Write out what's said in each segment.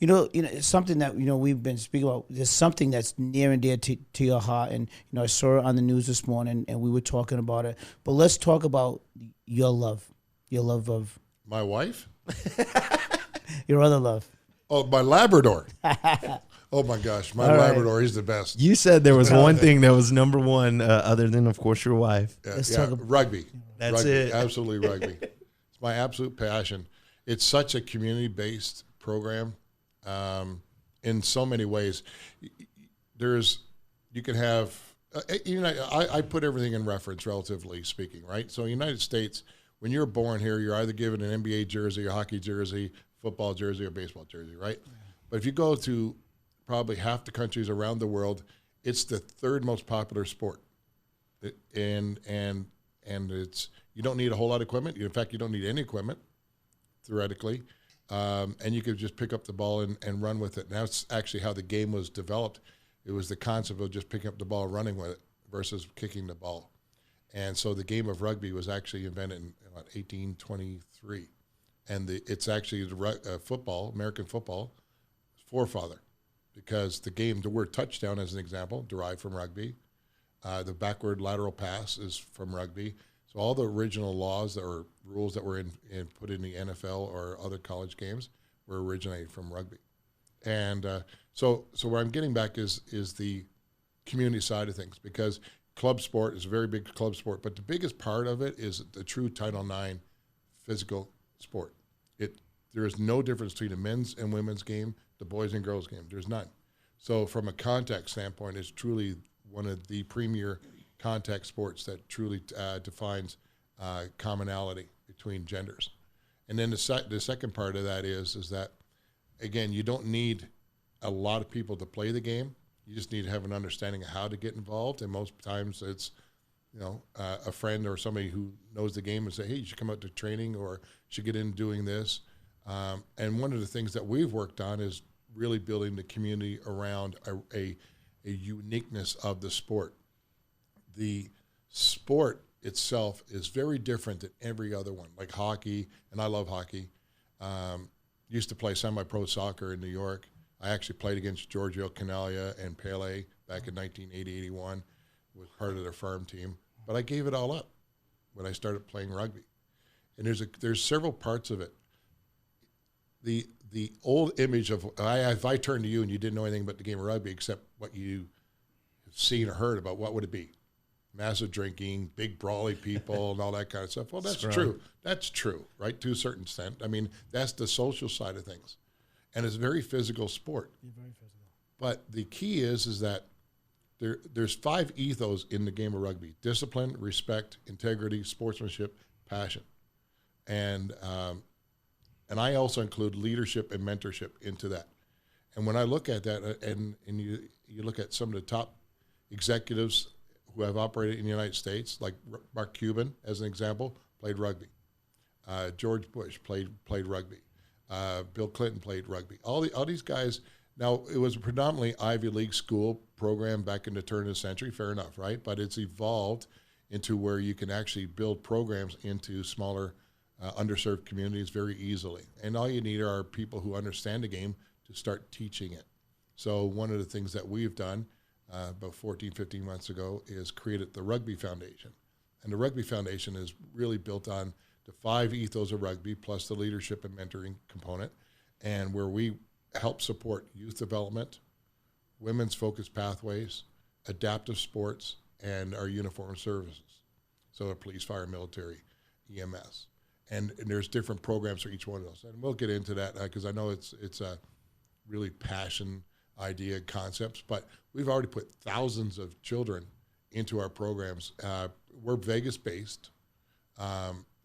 It's something that we've been speaking about. There's something that's near and dear to your heart, and I saw it on the news this morning, and we were talking about it. But let's talk about your love of my wife, your other love. Oh, my Labrador. Oh my gosh, my Labrador, he's the best. You said there was one thing that was number one, other than, of course, your wife. Rugby. That's rugby, it. Absolutely rugby. It's my absolute passion. It's such a community-based program in so many ways. You can have, I put everything in reference, relatively speaking, right? So United States, when you're born here, you're either given an NBA jersey, a hockey jersey, football jersey, or baseball jersey, right? But if you go to probably half the countries around the world, it's the third most popular sport. And it's, you don't need a whole lot of equipment. In fact, you don't need any equipment, theoretically. And you could just pick up the ball and run with it. And that's actually how the game was developed. It was the concept of just picking up the ball and running with it versus kicking the ball. And so the game of rugby was actually invented in about 1823. And it's actually football, American football, forefather. Because the word touchdown, as an example, derived from rugby. The backward lateral pass is from rugby. So all the original laws or rules that were put in the NFL or other college games were originated from rugby. And so where I'm getting back is the community side of things, because club sport is a very big club sport, but the biggest part of it is the true Title IX physical sport. There is no difference between a men's and women's game, the boys and girls game. There's none. So from a contact standpoint, it's truly one of the premier contact sports that truly defines commonality between genders. And then the second part of that is that, again, you don't need a lot of people to play the game. You just need to have an understanding of how to get involved. And most times it's, a friend or somebody who knows the game and say, hey, you should come out to training or you should get in doing this. And one of the things that we've worked on is really building the community around a uniqueness of the sport. The sport itself is very different than every other one, like hockey, and I love hockey. Used to play semi-pro soccer in New York. I actually played against Giorgio Canaglia and Pele back in 1980-81, was part of their farm team. But I gave it all up when I started playing rugby. And there's several parts of it. The old image of, if I turned to you and you didn't know anything about the game of rugby except what you have seen or heard about, what would it be? Massive drinking, big brawly people, and all that kind of stuff. Well, that's true. That's true, right, to a certain extent. I mean, that's the social side of things. And it's a very physical sport. Very physical. But the key is that there's 5 ethos in the game of rugby: discipline, respect, integrity, sportsmanship, passion. And I also include leadership and mentorship into that. And when I look at that, and you look at some of the top executives who have operated in the United States, like Mark Cuban, as an example, played rugby. George Bush played rugby. Bill Clinton played rugby. All these guys. Now, it was a predominantly Ivy League school program back in the turn of the century, fair enough, right? But it's evolved into where you can actually build programs into smaller, underserved communities very easily. And all you need are people who understand the game to start teaching it. So one of the things that we've done about 14, 15 months ago is created the Rugby Foundation. And the Rugby Foundation is really built on the 5 ethos of rugby plus the leadership and mentoring component, and where we help support youth development, women's focused pathways, adaptive sports, and our uniformed services. So the police, fire, military, EMS. And there's different programs for each one of those. And we'll get into that because I know it's a really passion idea concepts, but we've already put thousands of children into our programs. We're Vegas-based.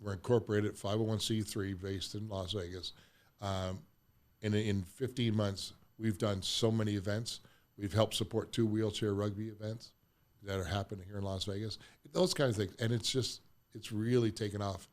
We're incorporated 501c3 based in Las Vegas. And in 15 months, we've done so many events. We've helped support 2 wheelchair rugby events that are happening here in Las Vegas. Those kinds of things. And it's really taken off